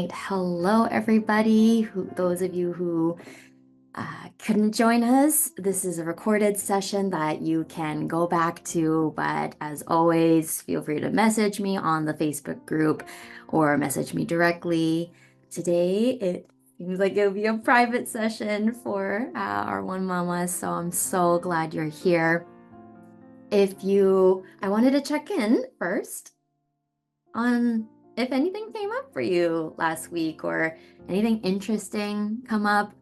right. Hello, everybody. Those of you who couldn't join us, this is a recorded session that you can go back to. But as always, feel free to message me on the Facebook group or message me directly. Today, it seems like it'll be a private session for our One Mama, so I'm so glad you're here. I wanted to check in first on if anything came up for you last week or anything interesting come up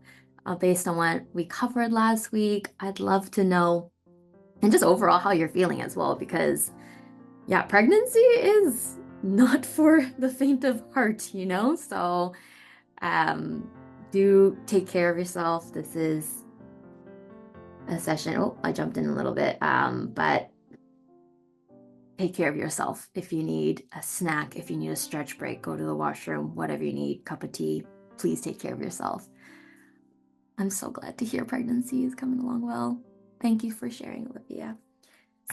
based on what we covered last week. I'd love to know, and just overall how you're feeling as well, because yeah, pregnancy is not for the faint of heart, you know? So um, do take care of yourself. This is a session. Oh, I jumped in a little bit, but take care of yourself. If you need a snack, if you need a stretch break, go to the washroom, whatever you need, cup of tea, please take care of yourself. I'm so glad to hear pregnancy is coming along well. Thank you for sharing, Olivia.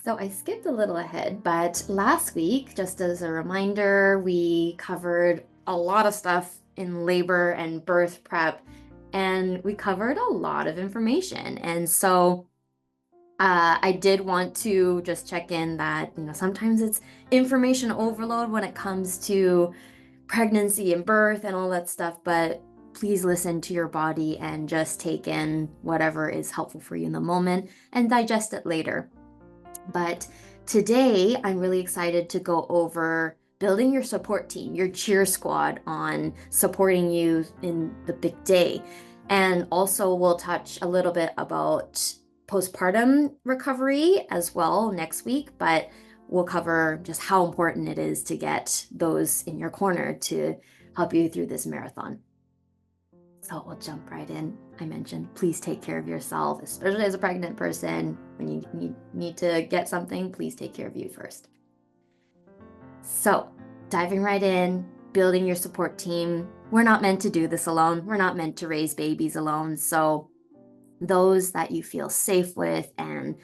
So I skipped a little ahead, but last week, just as a reminder, we covered a lot of stuff in labor and birth prep, and we covered a lot of information. And so I did want to just check in that, sometimes it's information overload when it comes to pregnancy and birth and all that stuff, but please listen to your body and just take in whatever is helpful for you in the moment and digest it later. But today, I'm really excited to go over building your support team, your cheer squad on supporting you in the big day. And also, we'll touch a little bit about postpartum recovery as well next week, but we'll cover just how important it is to get those in your corner to help you through this marathon. So we'll jump right in. I mentioned, please take care of yourself, especially as a pregnant person. When you need to get something, please take care of you first. So diving right in, building your support team. We're not meant to do this alone. We're not meant to raise babies alone. So those that you feel safe with and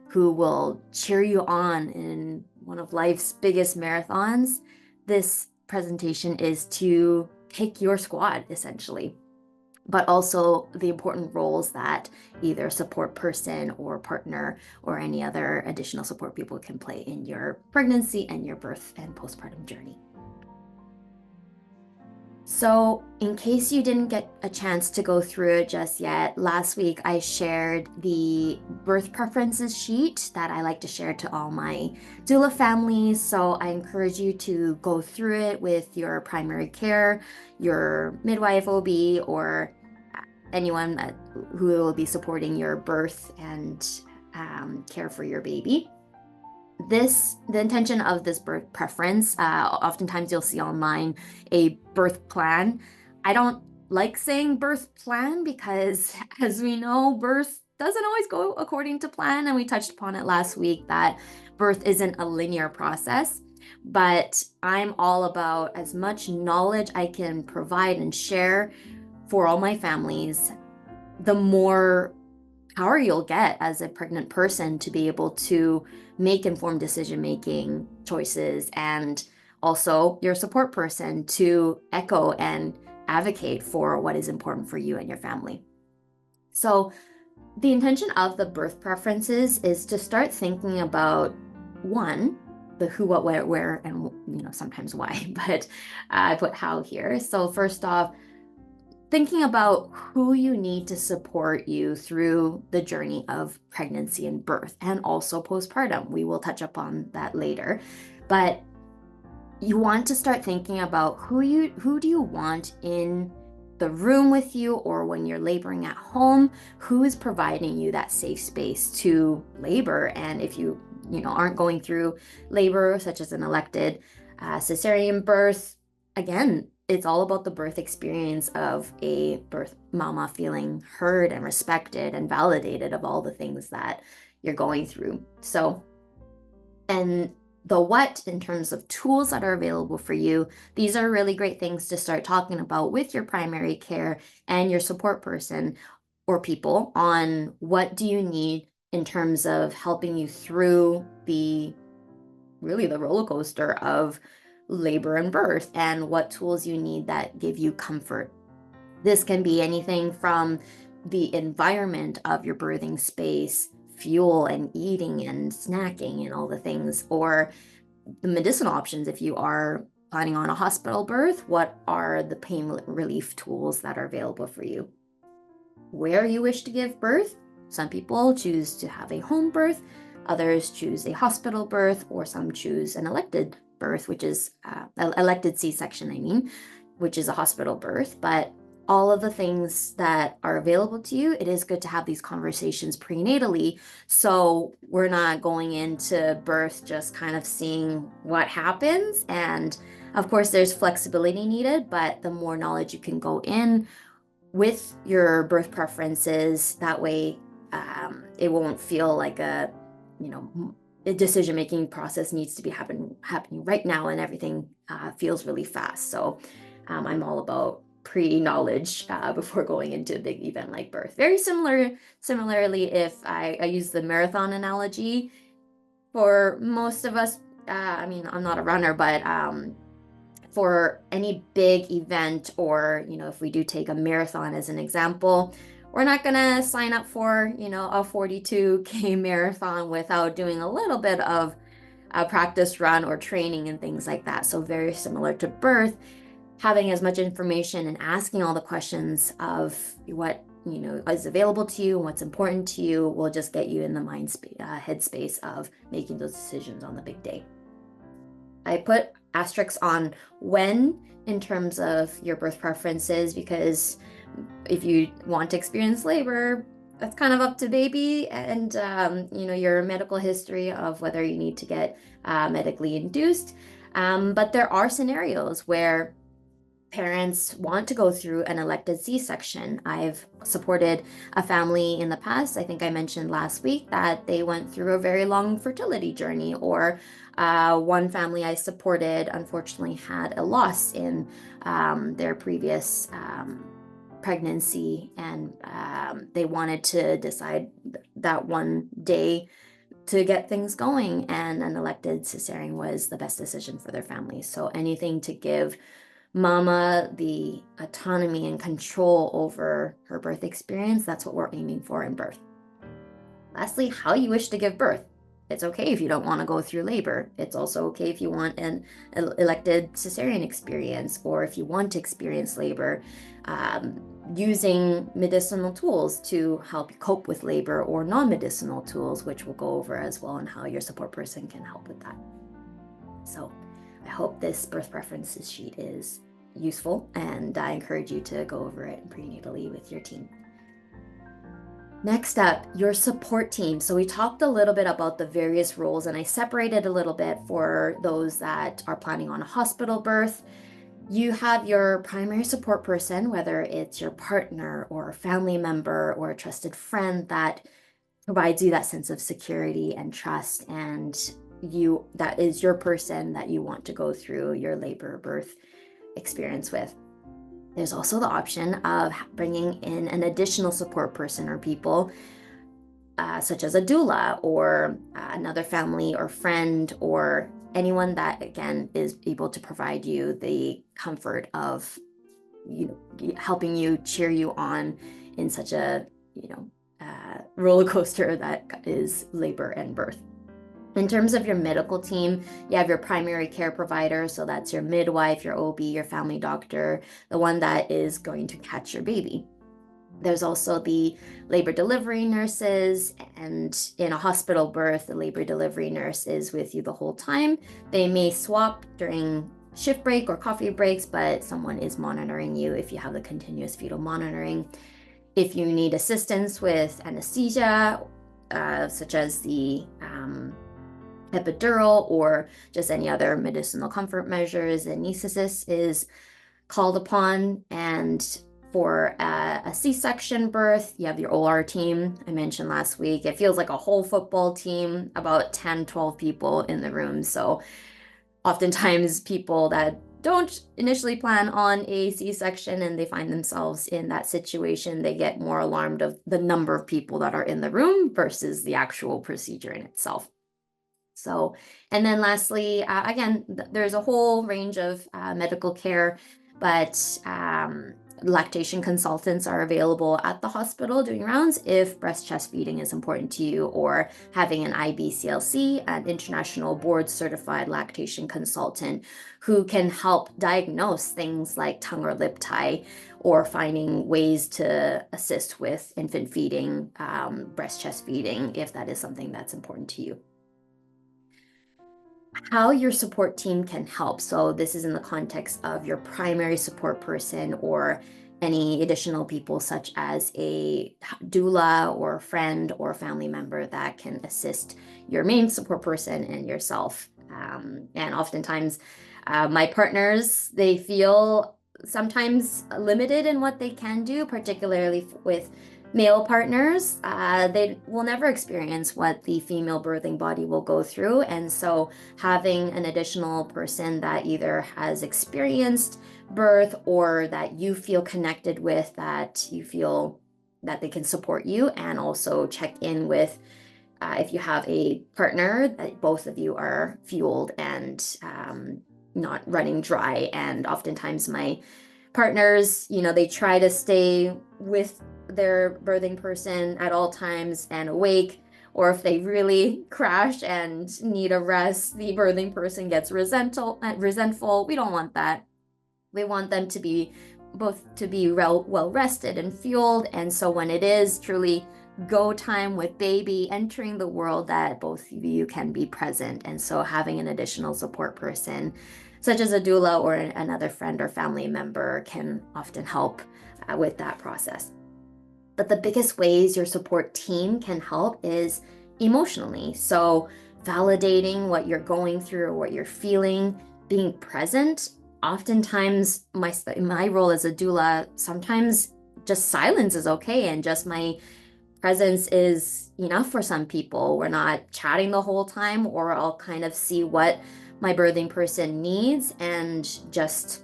who will cheer you on in one of life's biggest marathons, this presentation is to pick your squad, essentially, but also the important roles that either support person or partner or any other additional support people can play in your pregnancy and your birth and postpartum journey. So in case you didn't get a chance to go through it just yet, last week I shared the birth preferences sheet that I like to share to all my doula families. So I encourage you to go through it with your primary care, your midwife OB, or anyone who will be supporting your birth and care for your baby. The intention of this birth preference, oftentimes you'll see online a birth plan. I don't like saying birth plan because, as we know, birth doesn't always go according to plan. And we touched upon it last week that birth isn't a linear process. But I'm all about as much knowledge I can provide and share for all my families, the more power you'll get as a pregnant person to be able to make informed decision-making choices, and also your support person to echo and advocate for what is important for you and your family. So the intention of the birth preferences is to start thinking about, one, the who, what, where, and sometimes why, but I put how here. So first off, thinking about who you need to support you through the journey of pregnancy and birth, and also postpartum. We will touch upon that later. But you want to start thinking about who do you want in the room with you, or when you're laboring at home, who is providing you that safe space to labor. And if you aren't going through labor, such as an elected cesarean birth, again, it's all about the birth experience of a birth mama feeling heard and respected and validated of all the things that you're going through. So, and the what in terms of tools that are available for you, these are really great things to start talking about with your primary care and your support person or people on what do you need in terms of helping you through the roller coaster of labor and birth and what tools you need that give you comfort. This can be anything from the environment of your birthing space, fuel and eating and snacking and all the things, or the medicinal options. If you are planning on a hospital birth, what are the pain relief tools that are available for you? Where you wish to give birth. Some people choose to have a home birth, others choose a hospital birth, or some choose an elected birth, which is elected C-section, I mean, which is a hospital birth. But all of the things that are available to you, it is good to have these conversations prenatally. So we're not going into birth just kind of seeing what happens. And of course, there's flexibility needed, but the more knowledge you can go in with your birth preferences, that way it won't feel like a decision-making process needs to be happening right now and everything feels really fast. So I'm all about pre-knowledge before going into a big event like birth. Very similarly, if I use the marathon analogy, for most of us, I mean, I'm not a runner, but for any big event, or if we do take a marathon as an example, we're not gonna sign up for a 42K marathon without doing a little bit of a practice run or training and things like that. So very similar to birth, having as much information and asking all the questions of what is available to you and what's important to you will just get you in the headspace of making those decisions on the big day. I put asterisks on when in terms of your birth preferences, because if you want to experience labor, that's kind of up to baby and your medical history of whether you need to get medically induced. But there are scenarios where parents want to go through an elected C-section. I've supported a family in the past. I think I mentioned last week that they went through a very long fertility journey, or one family I supported unfortunately had a loss in their previous pregnancy, and they wanted to decide that one day to get things going, and an elected cesarean was the best decision for their family. So anything to give mama the autonomy and control over her birth experience, that's what we're aiming for in birth. Lastly, how you wish to give birth. It's okay if you don't want to go through labor. It's also okay if you want an elected cesarean experience, or if you want to experience labor using medicinal tools to help you cope with labor, or non-medicinal tools, which we'll go over as well, and how your support person can help with that. So I hope this birth preferences sheet is useful, and I encourage you to go over it prenatally with your team. Next up, your support team. So we talked a little bit about the various roles, and I separated a little bit for those that are planning on a hospital birth. You have your primary support person, whether it's your partner or a family member or a trusted friend that provides you that sense of security and trust, and that is your person that you want to go through your labor birth experience with. There's also the option of bringing in an additional support person or people, such as a doula, or another family or friend, or anyone that, again, is able to provide you the comfort of helping you, cheer you on in such a roller coaster that is labor and birth. In terms of your medical team, you have your primary care provider, so that's your midwife, your OB, your family doctor, the one that is going to catch your baby. There's also the labor delivery nurses, and in a hospital birth, the labor delivery nurse is with you the whole time. They may swap during shift break or coffee breaks, but someone is monitoring you if you have the continuous fetal monitoring. If you need assistance with anesthesia, such as the epidural or just any other medicinal comfort measures, anesthetist is called upon. And for a C-section birth, you have your OR team. I mentioned last week, it feels like a whole football team, about 10, 12 people in the room. So oftentimes people that don't initially plan on a C-section and they find themselves in that situation, they get more alarmed of the number of people that are in the room versus the actual procedure in itself. So, and then lastly, again, there's a whole range of medical care, but lactation consultants are available at the hospital doing rounds if breast chest feeding is important to you, or having an IBCLC, an international board certified lactation consultant who can help diagnose things like tongue or lip tie, or finding ways to assist with infant feeding, breast chest feeding, if that is something that's important to you. How your support team can help. So this is in the context of your primary support person or any additional people such as a doula or friend or family member that can assist your main support person and yourself. And oftentimes, my partners, they feel sometimes limited in what they can do, particularly with male partners. They will never experience what the female birthing body will go through. And so having an additional person that either has experienced birth or that you feel connected with, that you feel that they can support you, and also check in with if you have a partner that both of you are fueled and not running dry. And oftentimes my partners, they try to stay with their birthing person at all times and awake. Or if they really crash and need a rest, the birthing person gets resentful. We don't want that. We want them to be well rested and fueled. And so when it is truly go time with baby entering the world, that both of you can be present. And so having an additional support person, such as a doula or another friend or family member, can often help with that process. But the biggest ways your support team can help is emotionally. So validating what you're going through or what you're feeling, being present. Oftentimes, my role as a doula, sometimes just silence is okay, and just my presence is enough for some people. We're not chatting the whole time, or I'll kind of see what my birthing person needs and just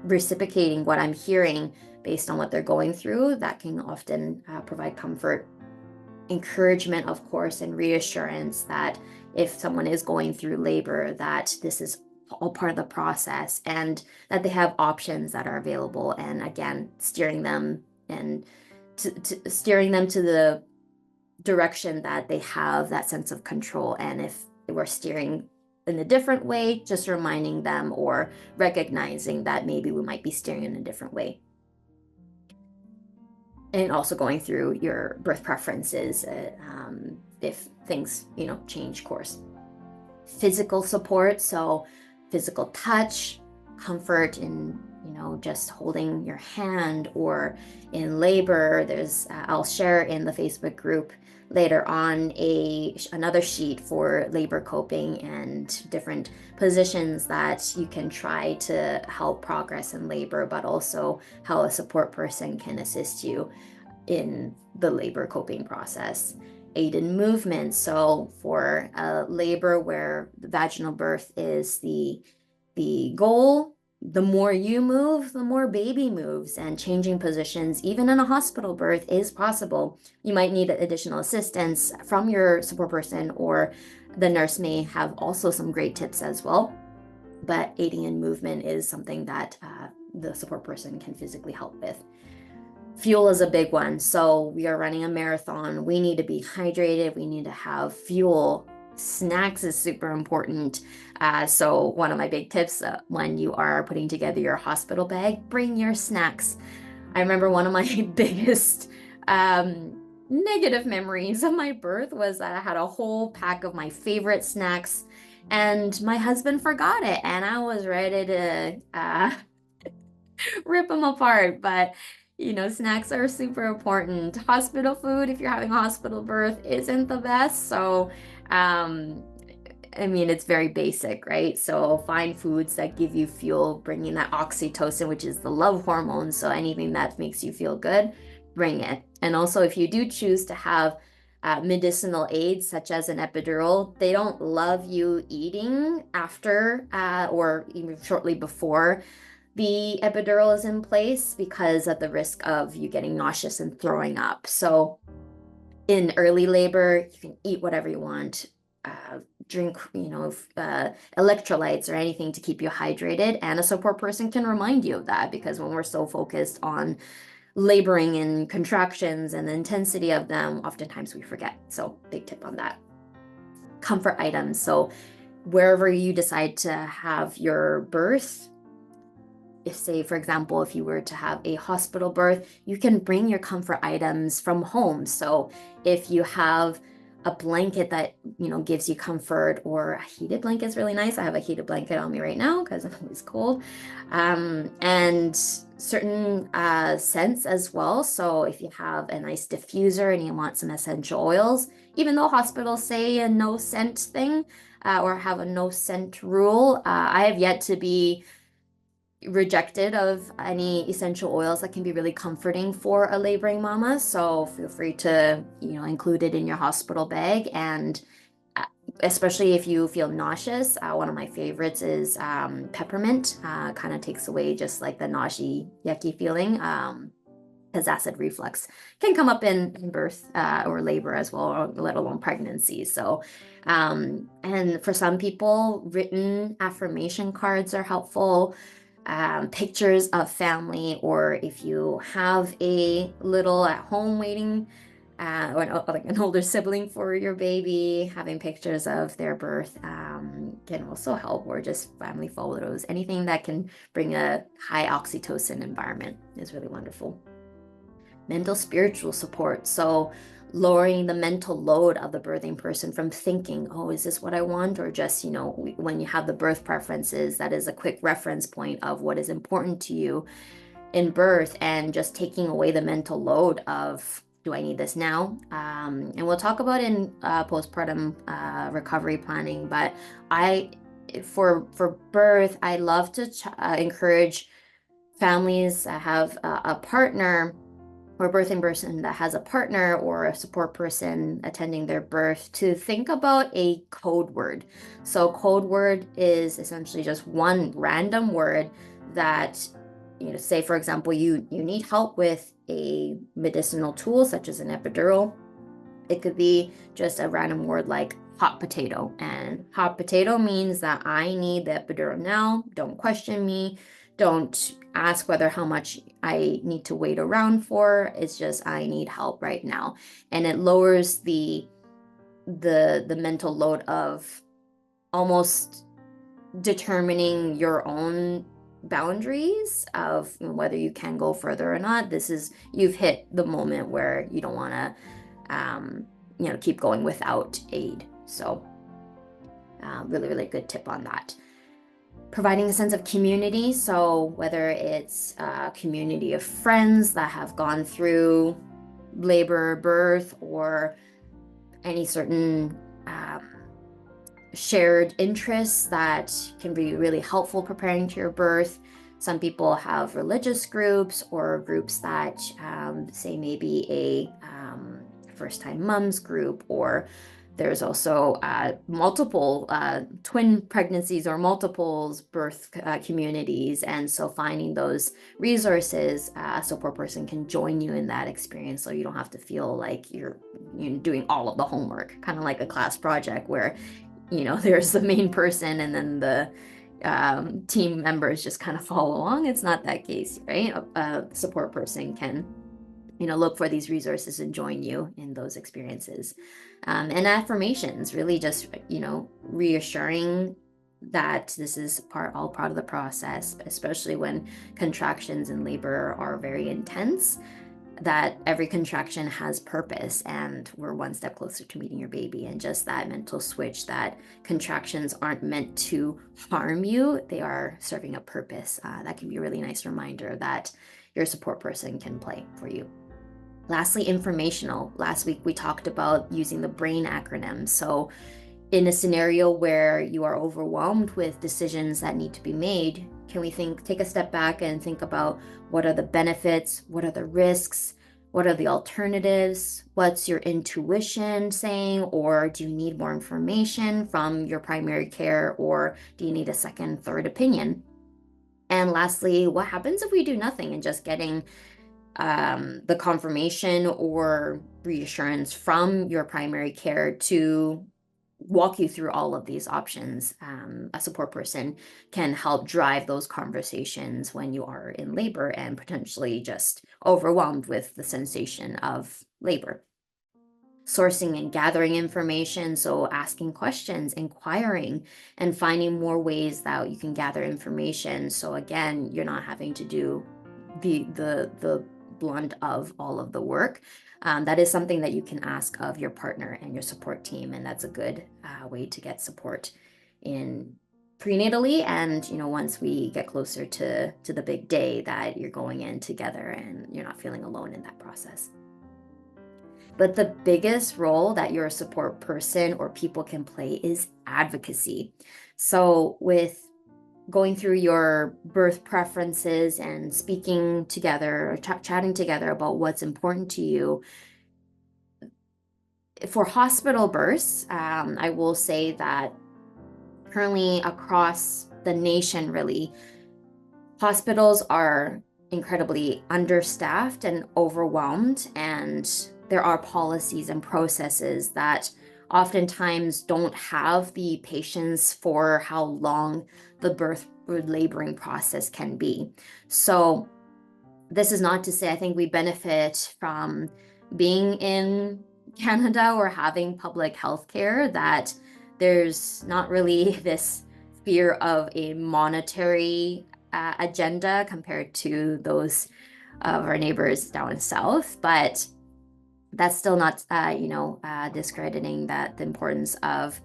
reciprocating what I'm hearing based on what they're going through. That can often provide comfort, encouragement, of course, and reassurance that if someone is going through labor, that this is all part of the process and that they have options that are available. And again, steering them to the direction that they have that sense of control. And if we're steering in a different way, just reminding them or recognizing that maybe we might be steering in a different way. And also going through your birth preferences if things, change course. Physical support, so physical touch, comfort in, just holding your hand, or in labor. I'll share in the Facebook group later on another sheet for labor coping and different positions that you can try to help progress in labor, but also how a support person can assist you in the labor coping process. Aid in movement. So for labor where the vaginal birth is the goal, the more you move, the more baby moves, and changing positions, even in a hospital birth, is possible. You might need additional assistance from your support person, or the nurse may have also some great tips as well. But aiding in movement is something that the support person can physically help with. Fuel is a big one. So we are running a marathon. We need to be hydrated. We need to have fuel. Snacks is super important. So one of my big tips when you are putting together your hospital bag, bring your snacks. I remember one of my biggest negative memories of my birth was that I had a whole pack of my favorite snacks and my husband forgot it, and I was ready to rip them apart. But snacks are super important. Hospital food, if you're having a hospital birth, isn't the best. So it's very basic, right? So find foods that give you fuel, bringing that oxytocin, which is the love hormone. So anything that makes you feel good, bring it. And also, if you do choose to have medicinal aids such as an epidural, they don't love you eating after or even shortly before the epidural is in place, because of the risk of you getting nauseous and throwing up. So in early labor, you can eat whatever you want. drink, electrolytes or anything to keep you hydrated. And a support person can remind you of that, because when we're so focused on laboring and contractions and the intensity of them, oftentimes we forget. So big tip on that. Comfort items. So wherever you decide to have your birth, if say, for example, if you were to have a hospital birth, you can bring your comfort items from home. So if you have a blanket that, gives you comfort, or a heated blanket is really nice. I have a heated blanket on me right now because I'm always cold. And certain scents as well. So if you have a nice diffuser and you want some essential oils, even though hospitals say a no scent thing, or have a no scent rule, I have yet to be rejected of any essential oils that can be really comforting for a laboring mama. So feel free to, include it in your hospital bag. And especially if you feel nauseous, one of my favorites is peppermint. Kind of takes away just like the nausea, yucky feeling. Because acid reflux can come up in birth or labor as well, or let alone pregnancy. So, and for some people, written affirmation cards are helpful. Pictures of family, or if you have a little at home waiting, or like an older sibling for your baby, having pictures of their birth can also help, or just family photos. Anything that can bring a high oxytocin environment is really wonderful. Mental spiritual support. So lowering the mental load of the birthing person from thinking, oh, is this what I want? Or just, when you have the birth preferences, that is a quick reference point of what is important to you in birth, and just taking away the mental load of, do I need this now? And we'll talk about in postpartum recovery planning, but for birth, I love to encourage families that have a partner, or birthing person that has a partner or a support person attending their birth, to think about a code word. So code word is essentially just one random word that, say for example, you need help with a medicinal tool such as an epidural. It could be just a random word like hot potato, and hot potato means that I need the epidural now. Don't question me. Don't ask whether how much I need to wait around for. It's just I need help right now. And it lowers the mental load of almost determining your own boundaries of whether you can go further or not. You've hit the moment where you don't want to keep going without aid. So really, really good tip on that. Providing a sense of community. So whether it's a community of friends that have gone through labor, birth, or any certain shared interests that can be really helpful preparing to your birth. Some people have religious groups, or groups that say maybe a first-time moms group, or there's also multiple twin pregnancies or multiples birth communities. And so finding those resources, a support person can join you in that experience, so you don't have to feel like you're doing all of the homework, kind of like a class project where there's the main person and then the team members just kind of follow along. It's not that case, right? A support person can look for these resources and join you in those experiences. And affirmations, really just, reassuring that this is all part of the process, especially when contractions in labor are very intense, that every contraction has purpose, and we're one step closer to meeting your baby. And just that mental switch that contractions aren't meant to harm you, they are serving a purpose. That can be a really nice reminder that your support person can play for you. Lastly, informational. Last week we talked about using the BRAIN acronym. So in a scenario where you are overwhelmed with decisions that need to be made, can we take a step back and think about what are the benefits, what are the risks, what are the alternatives, what's your intuition saying, or do you need more information from your primary care, or do you need a second, third opinion? And lastly, what happens if we do nothing and just getting the confirmation or reassurance from your primary care to walk you through all of these options. A support person can help drive those conversations when you are in labor and potentially just overwhelmed with the sensation of labor. Sourcing and gathering information, so asking questions, inquiring, and finding more ways that you can gather information. So again, you're not having to do the blunt of all of the work. That is something that you can ask of your partner and your support team, and that's a good way to get support in prenatally. And once we get closer to the big day, that you're going in together and you're not feeling alone in that process. But the biggest role that your support person or people can play is advocacy. So, with going through your birth preferences and speaking together or chatting together about what's important to you, for hospital births, I will say that currently across the nation, really, hospitals are incredibly understaffed and overwhelmed, and there are policies and processes that oftentimes don't have the patience for how long the birth or laboring process can be. So, this is not to say I think we benefit from being in Canada or having public health care, that there's not really this fear of a monetary agenda compared to those of our neighbors down south. But that's still not, discrediting the importance of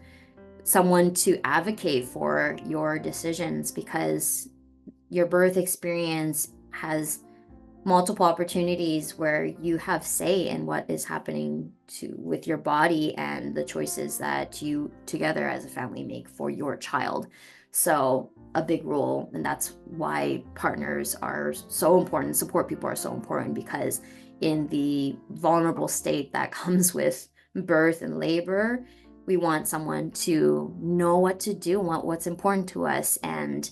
someone to advocate for your decisions, because your birth experience has multiple opportunities where you have say in what is happening with your body and the choices that you together as a family make for your child. So a big role, and that's why partners are so important, support people are so important, because in the vulnerable state that comes with birth and labor, we want someone to know what to do, what's important to us, and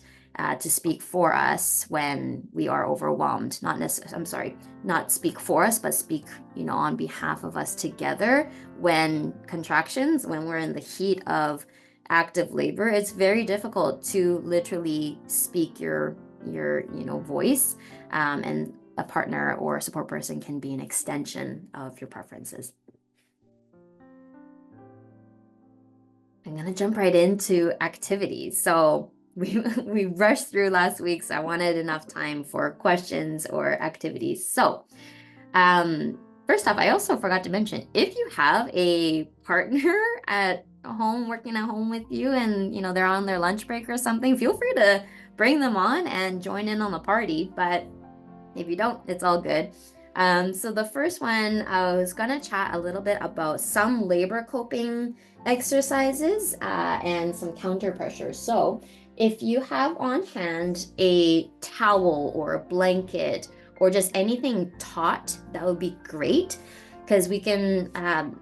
to speak for us when we are overwhelmed. Not speak for us, but speak, on behalf of us together when when we're in the heat of active labor. It's very difficult to literally speak your voice, and a partner or a support person can be an extension of your preferences. I'm gonna jump right into activities. So we rushed through last week, so I wanted enough time for questions or activities. So, first off, I also forgot to mention, if you have a partner at home, working at home with you, and they're on their lunch break or something, feel free to bring them on and join in on the party. But if you don't, it's all good. So the first one, I was gonna chat a little bit about some labor coping exercises and some counter pressure. So if you have on hand a towel or a blanket or just anything taut, that would be great, because we can,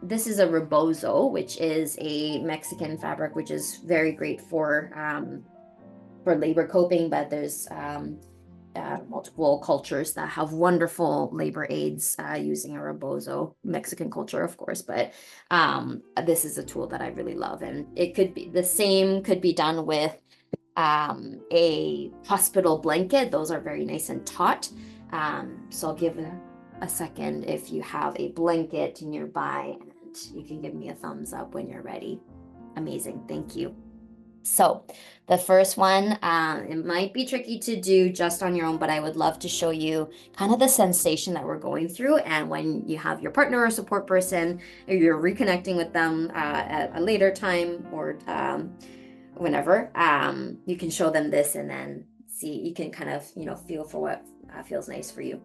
this is a rebozo, which is a Mexican fabric, which is very great for labor coping, but there's multiple cultures that have wonderful labor aids using a rebozo. Mexican culture, of course, but this is a tool that I really love, and it could be the same, could be done with a hospital blanket. Those are very nice and taut. So I'll give a second if you have a blanket nearby, and you can give me a thumbs up when you're ready. Amazing, thank you. So the first one, it might be tricky to do just on your own, but I would love to show you kind of the sensation that we're going through. And when you have your partner or support person, or you're reconnecting with them at a later time, or whenever, you can show them this and then see, you can kind of, feel for what feels nice for you.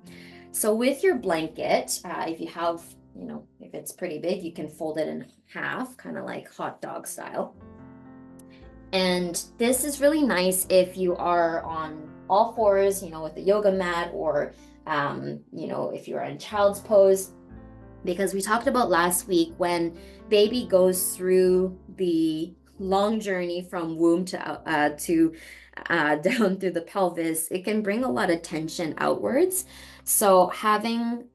So with your blanket, if you have, if it's pretty big, you can fold it in half, kind of like hot dog style. And this is really nice if you are on all fours, with a yoga mat, or, if you're in child's pose, because we talked about last week, when baby goes through the long journey from womb to down through the pelvis, it can bring a lot of tension outwards. So having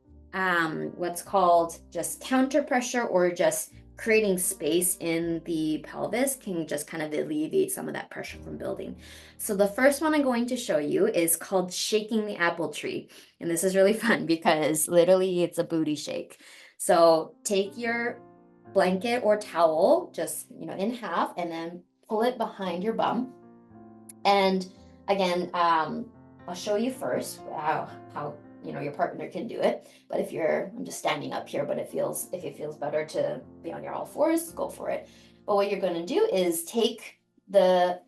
what's called just counter pressure, or just creating space in the pelvis can just kind of alleviate some of that pressure from building. So the first one I'm going to show you is called shaking the apple tree. And this is really fun because literally it's a booty shake. So take your blanket or towel, just, in half, and then pull it behind your bum. And again, I'll show you first how your partner can do it. But I'm just standing up here, but if it feels better to be on your all fours, go for it. But what you're going to do is take the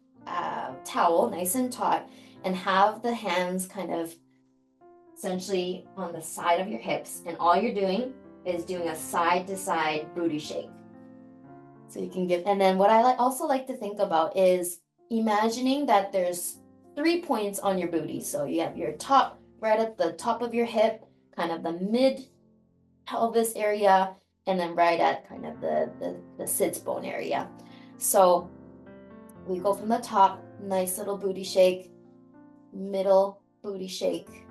towel nice and taut and have the hands kind of essentially on the side of your hips, and all you're doing is doing a side to side booty shake. So you can give, and then what I also like to think about is imagining that there's 3 points on your booty. So you have your top, right at the top of your hip, kind of the mid pelvis area, and then right at kind of the sits bone area. So we go from the top, nice little booty shake, middle booty shake,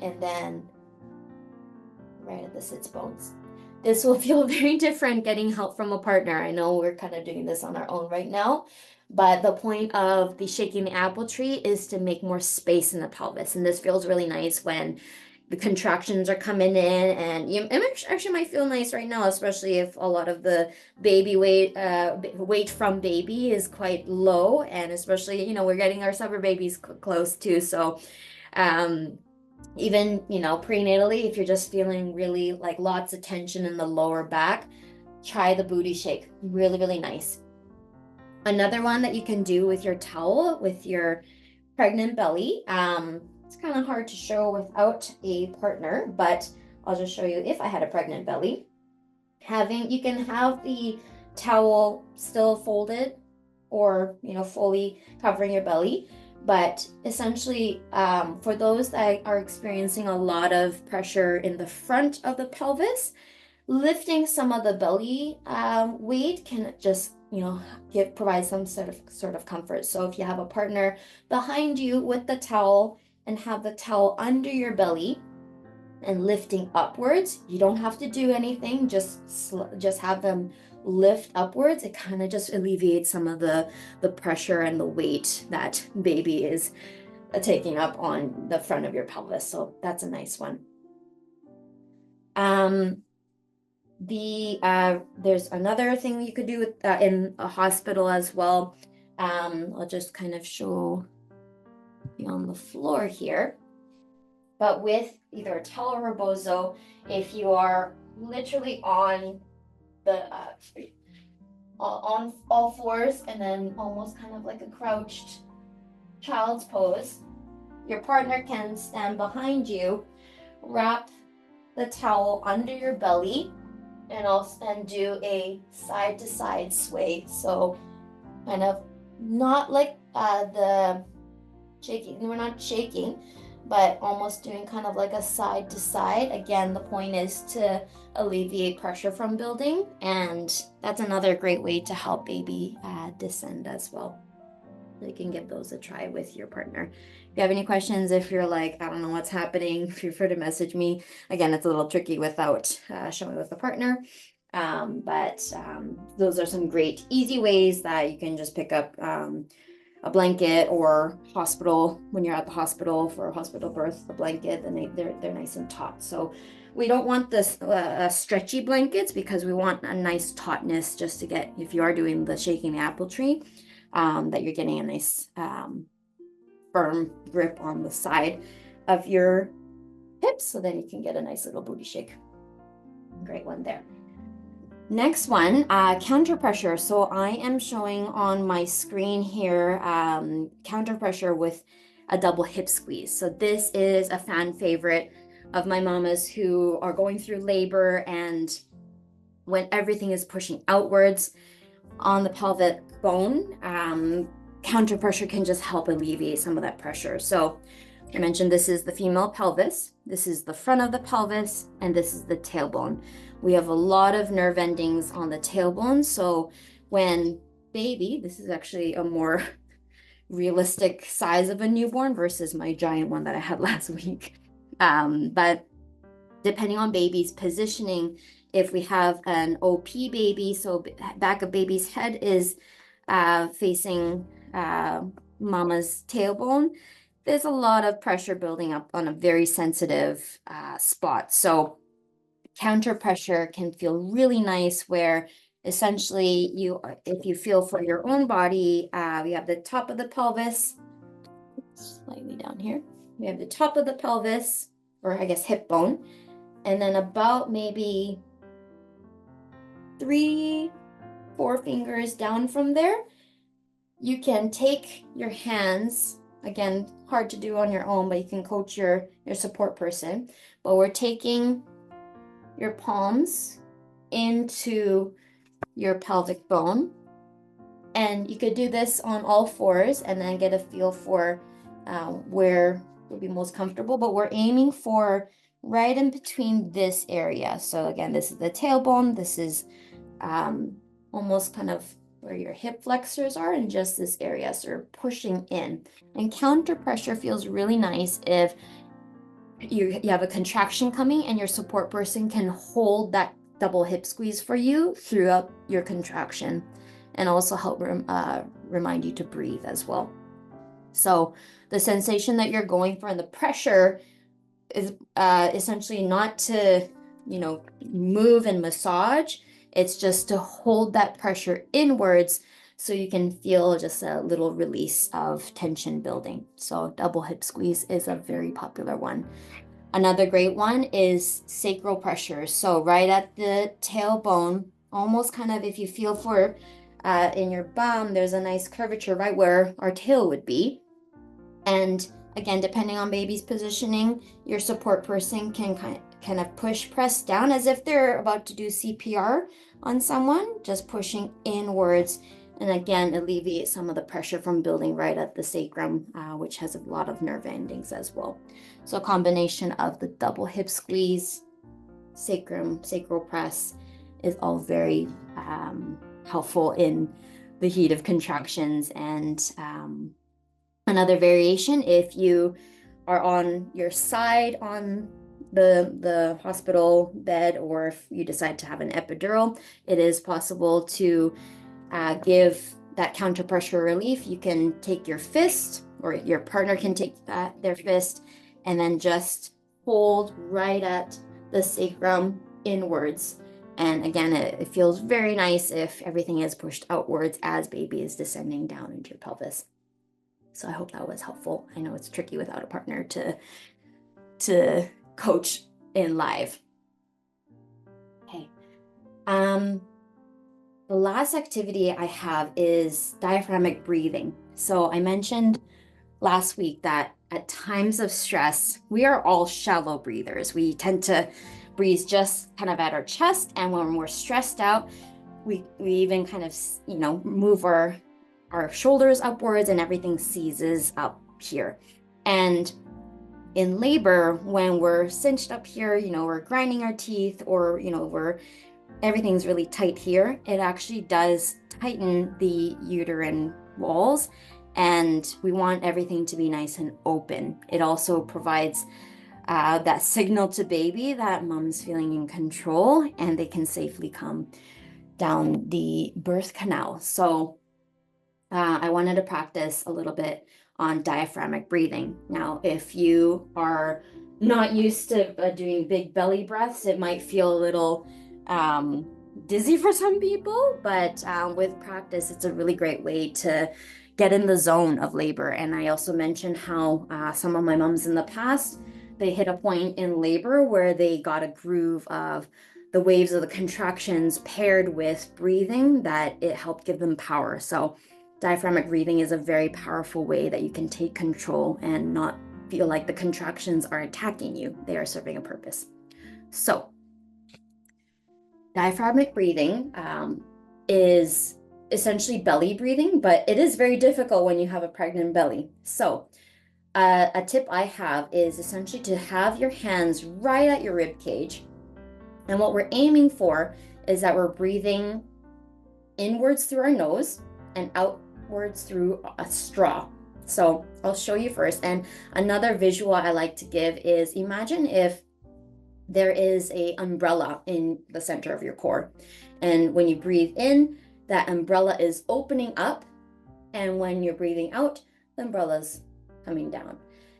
and then right at the sits bones. This will feel very different getting help from a partner. I know we're kind of doing this on our own right now, but the point of the shaking the apple tree is to make more space in the pelvis. And this feels really nice when the contractions are coming in, and it actually might feel nice right now, especially if a lot of the baby weight from baby is quite low, and especially, we're getting our summer babies close too. So, even, prenatally, if you're just feeling really like lots of tension in the lower back, try the booty shake. Really, really nice. Another one that you can do with your towel, with your pregnant belly. It's kind of hard to show without a partner, but I'll just show you if I had a pregnant belly. You can have the towel still folded or, fully covering your belly. But essentially, for those that are experiencing a lot of pressure in the front of the pelvis, lifting some of the belly weight can just, provide some sort of comfort. So if you have a partner behind you with the towel and have the towel under your belly and lifting upwards, you don't have to do anything. Just have them lift upwards. It kind of just alleviates some of the pressure and the weight that baby is taking up on the front of your pelvis. So that's a nice one. There's another thing you could do with in a hospital as well. I'll just kind of show you on the floor here. But with either a towel or rebozo, if you are literally on the on all fours and then almost kind of like a crouched child's pose, your partner can stand behind you, wrap the towel under your belly, and do a side to side sway. So kind of not like the shaking, we're not shaking, but almost doing kind of like a side to side. Again, the point is to alleviate pressure from building, and that's another great way to help baby descend as well. So you can give those a try with your partner. If you have any questions, if you're like, I don't know what's happening, feel free to message me. Again, it's a little tricky without showing with a partner. But those are some great easy ways that you can just pick up a blanket, or hospital, when you're at the hospital for a hospital birth, a blanket, and they're nice and taut. So we don't want this stretchy blankets, because we want a nice tautness, just to get, if you are doing the shaking the apple tree, that you're getting a nice firm grip on the side of your hips, so then you can get a nice little booty shake. Great one there. Next one, counter pressure. So I am showing on my screen here counter pressure with a double hip squeeze. So this is a fan favorite of my mamas who are going through labor, and when everything is pushing outwards on the pelvic bone, counter pressure can just help alleviate some of that pressure. So I mentioned this is the female pelvis, this is the front of the pelvis, and this is the tailbone. We have a lot of nerve endings on the tailbone. So when baby, this is actually a more realistic size of a newborn versus my giant one that I had last week. But depending on baby's positioning if we have an OP baby, so back of baby's head is facing mama's tailbone, there's a lot of pressure building up on a very sensitive spot. So counter pressure can feel really nice where essentially if you feel for your own body, we have the top of the pelvis, slightly down here. We have the top of the pelvis, or I guess hip bone, and then about maybe 3-4 fingers down from there, you can take your hands, again, hard to do on your own, but you can coach your support person. But we're taking your palms into your pelvic bone. And you could do this on all fours and then get a feel for where would be most comfortable. But we're aiming for right in between this area. So again, this is the tailbone. This is almost kind of where your hip flexors are in just this area. So you're pushing in. And counter pressure feels really nice if you have a contraction coming and your support person can hold that double hip squeeze for you throughout your contraction, and also help remind you to breathe as well. So the sensation that you're going for and the pressure is essentially not to, move and massage. It's just to hold that pressure inwards so you can feel just a little release of tension building. So double hip squeeze is a very popular one. Another great one is sacral pressure. So right at the tailbone, almost kind of if you feel for in your bum, there's a nice curvature right where our tail would be. And again, depending on baby's positioning, your support person can kind of press down as if they're about to do CPR on someone, just pushing inwards. And again, alleviate some of the pressure from building right at the sacrum, which has a lot of nerve endings as well. So a combination of the double hip squeeze, sacral press is all very helpful in the heat of contractions. And another variation, if you are on your side on the hospital bed, or if you decide to have an epidural, it is possible to give that counter pressure relief. You can take your fist, or your partner can take their fist, and then just hold right at the sacrum inwards. And again, it feels very nice if everything is pushed outwards as baby is descending down into your pelvis. So I hope that was helpful. I know it's tricky without a partner to coach in live. Okay. The last activity I have is diaphragmatic breathing. So I mentioned last week that at times of stress, we are all shallow breathers. We tend to breathe just kind of at our chest, and when we're stressed out, we even kind of, move our shoulders upwards and everything seizes up here. And in labor, when we're cinched up here, we're grinding our teeth, or, everything's really tight here, it actually does tighten the uterine walls, and we want everything to be nice and open. It also provides that signal to baby that mom's feeling in control and they can safely come down the birth canal. So I wanted to practice a little bit on diaphragmatic breathing. Now, if you are not used to doing big belly breaths, it might feel a little dizzy for some people, but with practice, it's a really great way to get in the zone of labor. And I also mentioned how some of my moms in the past, they hit a point in labor where they got a groove of the waves of the contractions paired with breathing, that it helped give them power. So diaphragmatic breathing is a very powerful way that you can take control and not feel like the contractions are attacking you. They are serving a purpose. So diaphragmatic breathing is essentially belly breathing, but it is very difficult when you have a pregnant belly. So a tip I have is essentially to have your hands right at your rib cage. And what we're aiming for is that we're breathing inwards through our nose and outwards through a straw. So I'll show you first. And another visual I like to give is, imagine if there is a umbrella in the center of your core. And when you breathe in, that umbrella is opening up. And when you're breathing out, the umbrella's coming down.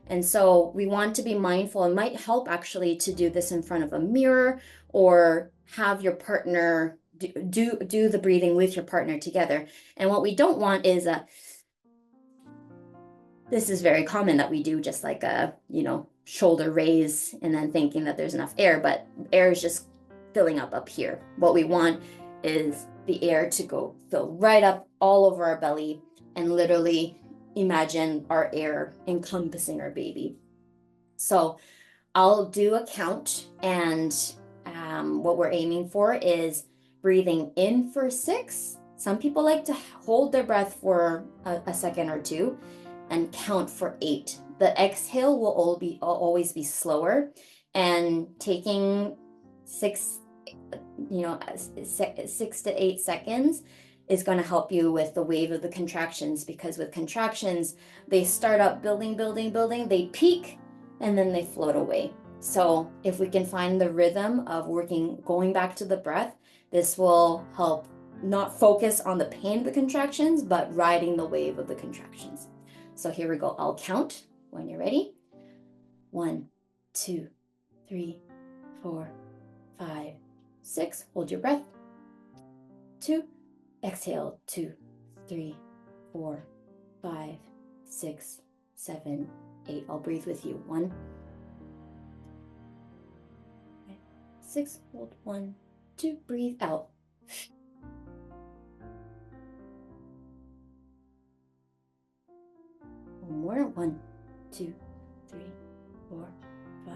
And so we want to be mindful. It might help actually to do this in front of a mirror, or have your partner do the breathing with your partner together. And what we don't want is this is very common that we do just like a, shoulder raise and then thinking that there's enough air, but air is just filling up here. What we want is the air to go fill right up all over our belly, and literally imagine our air encompassing our baby. So I'll do a count, and what we're aiming for is breathing in for 6. Some people like to hold their breath for a second or two and count for 8. The exhale will always be slower, and taking 6 to 8 seconds is going to help you with the wave of the contractions, because with contractions, they start up building, they peak, and then they float away. So if we can find the rhythm of going back to the breath, this will help not focus on the pain of the contractions, but riding the wave of the contractions. So here we go. I'll count when you're ready. 1, 2, 3, 4, 5, 6. Hold your breath. 2. Exhale. 2, 3, 4, 5, 6, 7, 8. I'll breathe with you. 1, 6. Hold. 1, 2. Breathe out. One more. 1, 2, 3, 4, 5,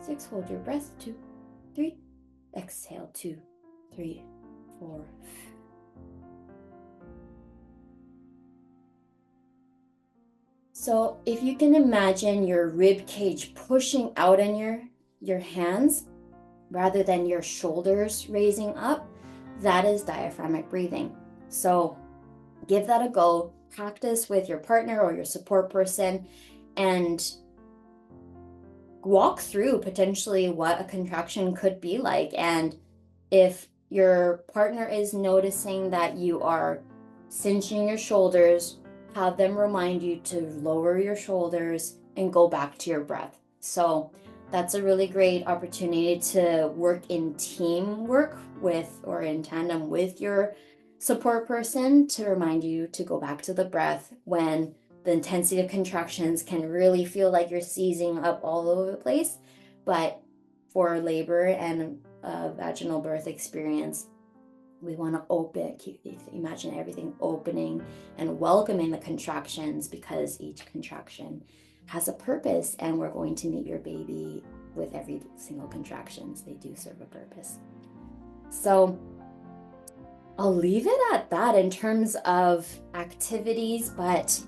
6. Hold your breath. 2, 3. Exhale. 2, 3, 4. So if you can imagine your rib cage pushing out in your hands rather than your shoulders raising up, that is diaphragmatic breathing. So give that a go. Practice with your partner or your support person, and walk through potentially what a contraction could be like. And if your partner is noticing that you are cinching your shoulders, have them remind you to lower your shoulders and go back to your breath. So that's a really great opportunity to work in teamwork with, or in tandem with, your support person, to remind you to go back to the breath when the intensity of contractions can really feel like you're seizing up all over the place. But for labor and a vaginal birth experience, we want to imagine everything opening and welcoming the contractions, because each contraction has a purpose, and we're going to meet your baby with every single contractions. They do serve a purpose. So I'll leave it at that in terms of activities, but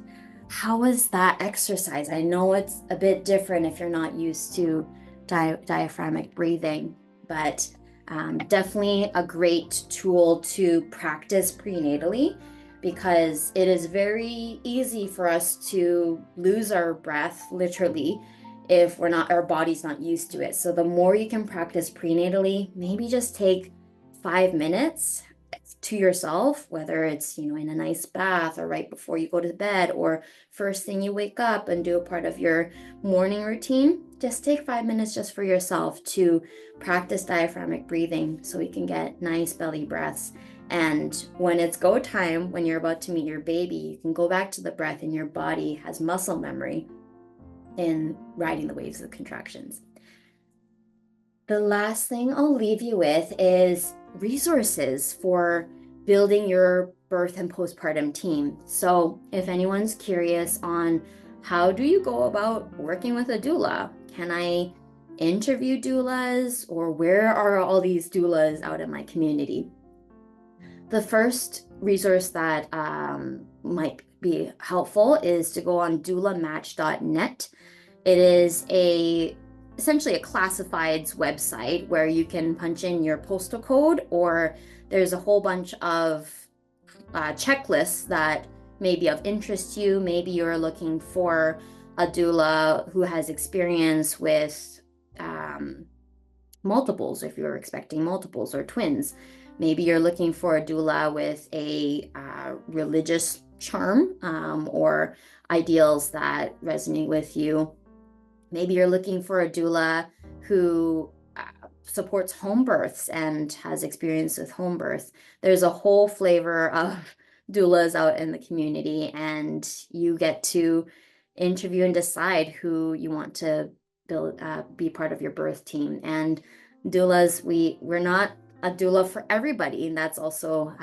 how was that exercise? I know it's a bit different if you're not used to diaphragmatic breathing, but definitely a great tool to practice prenatally, because it is very easy for us to lose our breath, literally, if our body's not used to it. So the more you can practice prenatally, maybe just take 5 minutes to yourself, whether it's, in a nice bath, or right before you go to bed, or first thing you wake up and do a part of your morning routine. Just take 5 minutes just for yourself to practice diaphragmatic breathing, so we can get nice belly breaths. And when it's go time, when you're about to meet your baby, you can go back to the breath, and your body has muscle memory in riding the waves of contractions. The last thing I'll leave you with is resources for building your birth and postpartum team. So if anyone's curious on how do you go about working with a doula, can I interview doulas, or where are all these doulas out in my community? The first resource that might be helpful is to go on doulamatch.net. It is essentially a classifieds website where you can punch in your postal code, or there's a whole bunch of checklists that may be of interest to you. Maybe you're looking for a doula who has experience with multiples, if you're expecting multiples or twins. Maybe you're looking for a doula with a religious charm or ideals that resonate with you. Maybe you're looking for a doula who supports home births and has experience with home birth. There's a whole flavor of doulas out in the community, and you get to interview and decide who you want to be part of your birth team. And doulas, we're not a doula for everybody, and that's also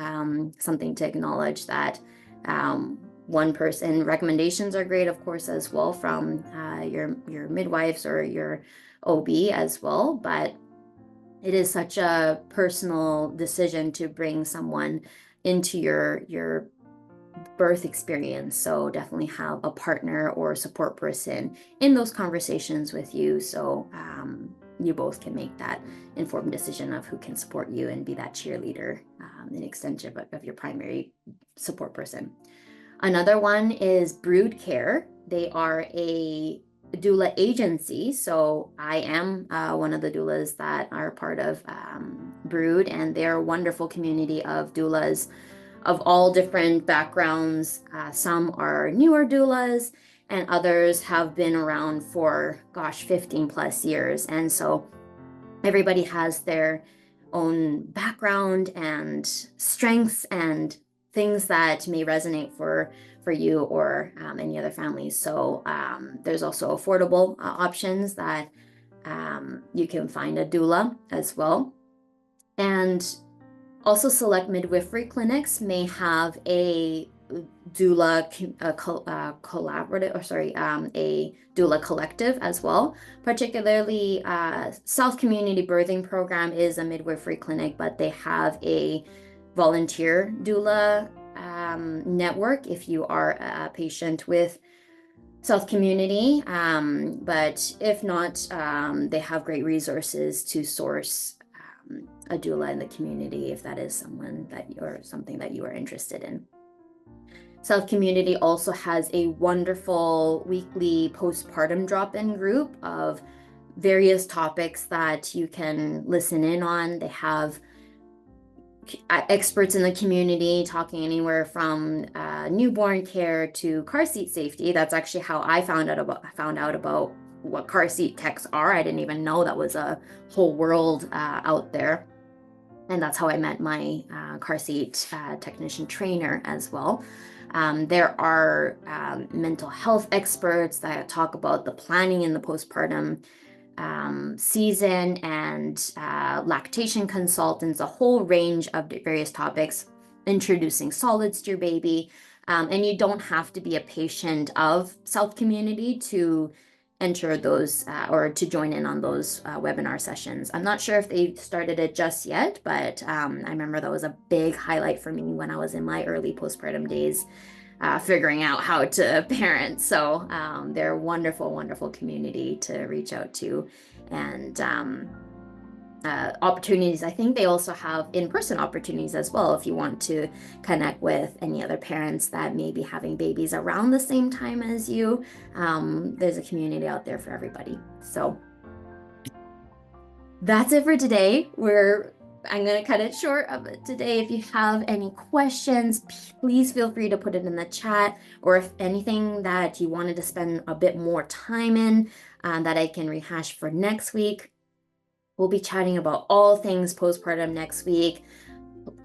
something to acknowledge, that one person recommendations are great, of course, as well, from your midwives or your OB as well, but it is such a personal decision to bring someone into your birth experience. So definitely have a partner or support person in those conversations with you, so you both can make that informed decision of who can support you and be that cheerleader, an extension of your primary support person. Another one is Brood Care. They are a doula agency. So I am one of the doulas that are part of Brood, and they're a wonderful community of doulas of all different backgrounds. Some are newer doulas, and others have been around for, 15 plus years. And so everybody has their own background and strengths and things that may resonate for you or any other families. So there's also affordable options that you can find a doula as well. And also select midwifery clinics may have a doula a doula collective as well. Particularly South Community Birthing Program is a midwifery clinic, but they have a volunteer doula network if you are a patient with South Community, but if not, they have great resources to source a doula in the community if that is something that you are interested in. South Community also has a wonderful weekly postpartum drop-in group of various topics that you can listen in on. They have experts in the community talking anywhere from newborn care to car seat safety. That's actually how I found out about what car seat techs are. I didn't even know that was a whole world out there. And that's how I met my car seat technician trainer as well. There are mental health experts that talk about the planning in the postpartum season, and lactation consultants, a whole range of various topics, introducing solids to your baby. And you don't have to be a patient of South Community to enter those or to join in on those webinar sessions. I'm not sure if they've started it just yet, but I remember that was a big highlight for me when I was in my early postpartum days, figuring out how to parent. So they're a wonderful, wonderful community to reach out to. And opportunities, I think they also have in-person opportunities as well if you want to connect with any other parents that may be having babies around the same time as you. There's a community out there for everybody. So that's it for today. I'm going to cut it short of it today. If you have any questions, please feel free to put it in the chat, or if anything that you wanted to spend a bit more time in that I can rehash for next week. We'll be chatting about all things postpartum next week.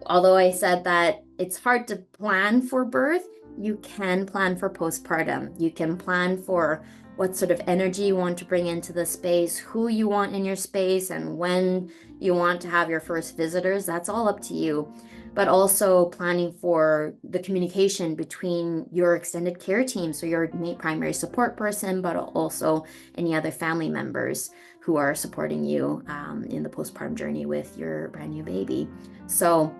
Although I said that it's hard to plan for birth, you can plan for postpartum. You can plan for what sort of energy you want to bring into the space, who you want in your space, and when you want to have your first visitors. That's all up to you. But also planning for the communication between your extended care team, so your primary support person, but also any other family members who are supporting you in the postpartum journey with your brand new baby. So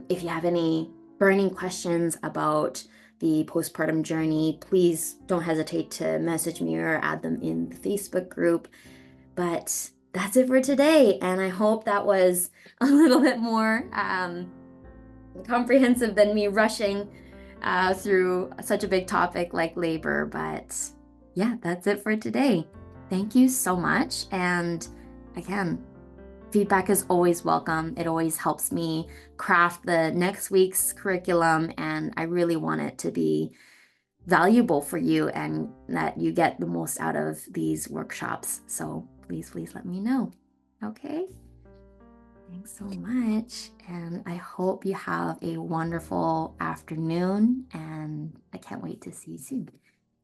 if you have any burning questions about the postpartum journey, please don't hesitate to message me or add them in the Facebook group. But that's it for today, and I hope that was a little bit more comprehensive than me rushing through such a big topic like labor. But yeah, that's it for today. Thank you so much, and again, feedback is always welcome. It always helps me craft the next week's curriculum, and I really want it to be valuable for you and that you get the most out of these workshops. So please let me know. Okay. Thanks so much. And I hope you have a wonderful afternoon, and I can't wait to see you soon.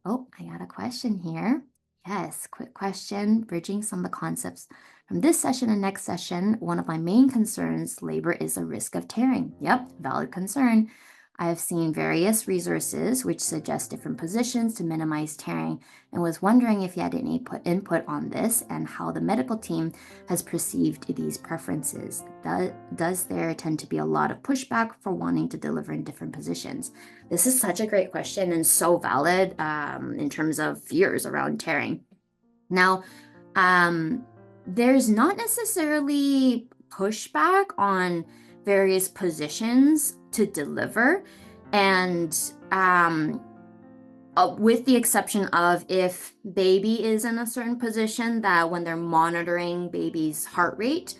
Oh, I got a question here. Yes, quick question, bridging some of the concepts from this session and next session. One of my main concerns, labor is a risk of tearing. Yep, valid concern. I have seen various resources which suggest different positions to minimize tearing and was wondering if you had any input on this and how the medical team has perceived these preferences. Does there tend to be a lot of pushback for wanting to deliver in different positions? This is such a great question and so valid in terms of fears around tearing. Now, there's not necessarily pushback on various positions to deliver, and with the exception of if baby is in a certain position, that when they're monitoring baby's heart rate,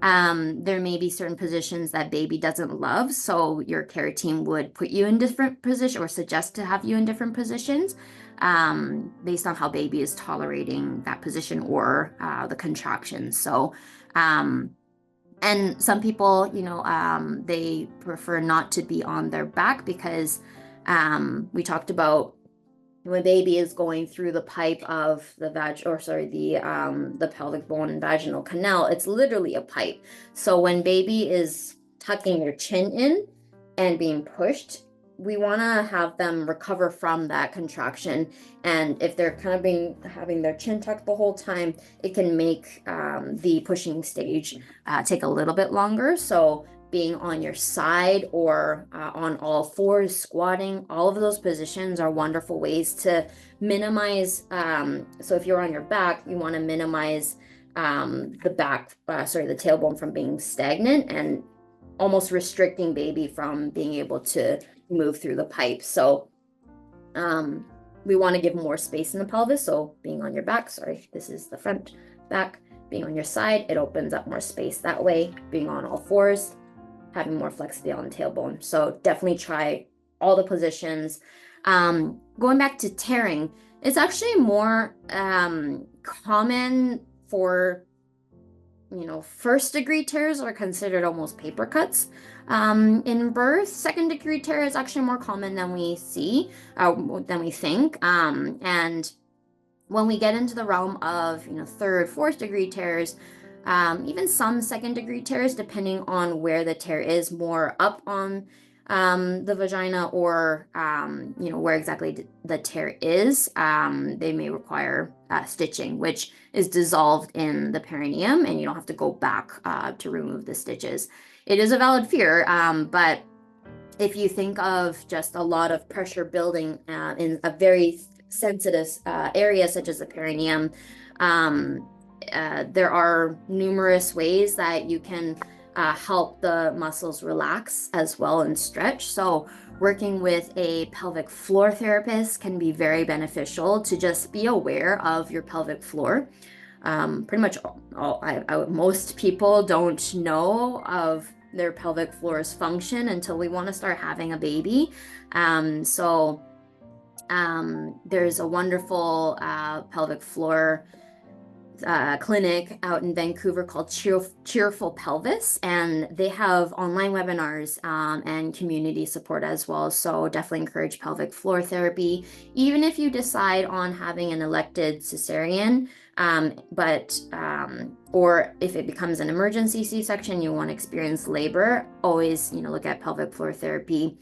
there may be certain positions that baby doesn't love, so your care team would put you in different positions or suggest to have you in different positions based on how baby is tolerating that position or the contractions. So, and some people, they prefer not to be on their back because we talked about when baby is going through the pipe of the the pelvic bone and vaginal canal, it's literally a pipe. So when baby is tucking their chin in and being pushed, we want to have them recover from that contraction. And if they're kind of having their chin tucked the whole time, it can make the pushing stage take a little bit longer. So being on your side or on all fours, squatting, all of those positions are wonderful ways to minimize. So if you're on your back, you want to minimize the tailbone from being stagnant and almost restricting baby from being able to move through the pipe. So we want to give more space in the pelvis. So being on your back, this is the front back, being on your side, it opens up more space that way. Being on all fours, having more flexibility on the tailbone. So definitely try all the positions. Going back to tearing, it's actually more common for, first degree tears are considered almost paper cuts. In birth, second degree tear is actually more common than we think. And when we get into the realm of, third, fourth degree tears, even some second degree tears, depending on where the tear is, more up on the vagina or, where exactly the tear is, they may require stitching, which is dissolved in the perineum, and you don't have to go back to remove the stitches. It is a valid fear, but if you think of just a lot of pressure building in a very sensitive area such as the perineum, there are numerous ways that you can help the muscles relax as well and stretch. So working with a pelvic floor therapist can be very beneficial to just be aware of your pelvic floor. Pretty much most people don't know of their pelvic floor's function until we want to start having a baby. So there's a wonderful pelvic floor clinic out in Vancouver called Cheerful Pelvis, and they have online webinars and community support as well. So definitely encourage pelvic floor therapy, even if you decide on having an elected cesarean, or if it becomes an emergency C-section, you want to experience labor, always, look at pelvic floor therapy.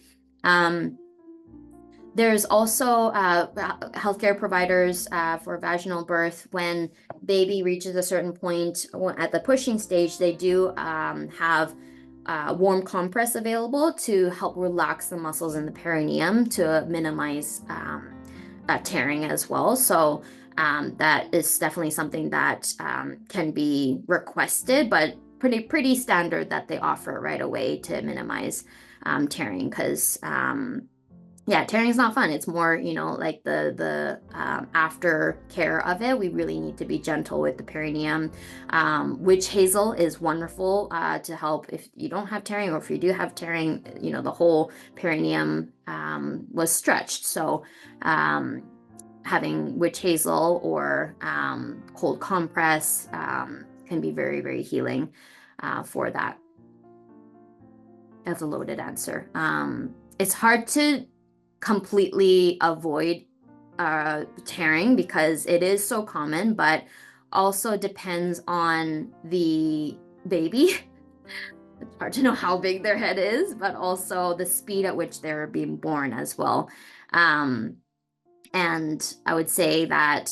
There's also healthcare providers for vaginal birth. When baby reaches a certain point at the pushing stage, they do have warm compress available to help relax the muscles in the perineum to minimize tearing as well. So that is definitely something that can be requested, but pretty standard that they offer right away to minimize tearing, because yeah, tearing is not fun. It's more, like the aftercare of it. We really need to be gentle with the perineum. Witch hazel is wonderful to help if you don't have tearing, or if you do have tearing, the whole perineum was stretched. So um, having witch hazel or cold compress can be very, very healing for that. That's a loaded answer. It's hard to completely avoid tearing because it is so common, but also depends on the baby. It's hard to know how big their head is, but also the speed at which they're being born as well. Um, and I would say that,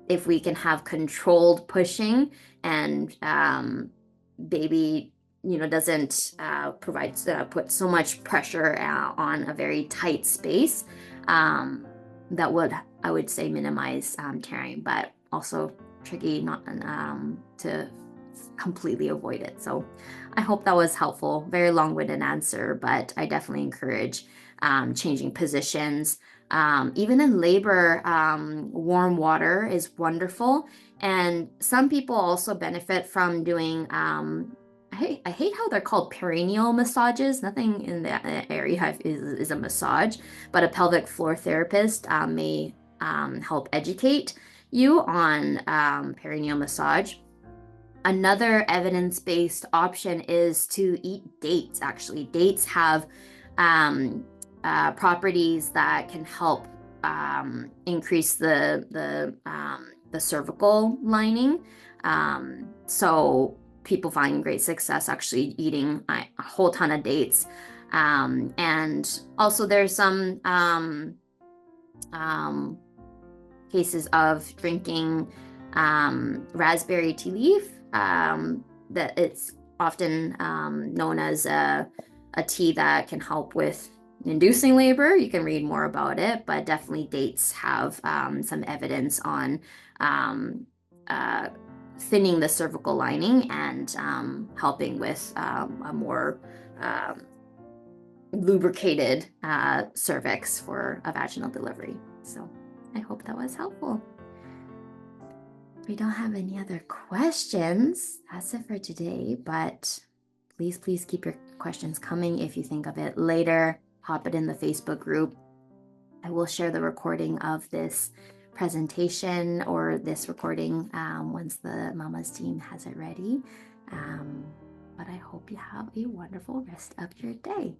if we can have controlled pushing and baby, doesn't put so much pressure on a very tight space, um, that would, I would say, minimize tearing, but also tricky not to completely avoid it. So I hope that was helpful. Very long-winded answer, but I definitely encourage changing positions. Even in labor, warm water is wonderful. And some people also benefit from doing, I hate how they're called perineal massages. Nothing in that area is a massage, but a pelvic floor therapist may help educate you on perineal massage. Another evidence-based option is to eat dates. Actually, dates have um, properties that can help increase the cervical lining. So people find great success actually eating a whole ton of dates. And also there's some um, cases of drinking raspberry tea leaf. That it's often known as a tea that can help with inducing labor. You can read more about it, but definitely dates have some evidence on um, uh, thinning the cervical lining and helping with a more um, lubricated cervix for a vaginal delivery. So I hope that was helpful. If we don't have any other questions, that's it for today, but please keep your questions coming. If you think of it later, pop it in the Facebook group. I will share the recording of this presentation or this recording once the Mama's team has it ready. But I hope you have a wonderful rest of your day.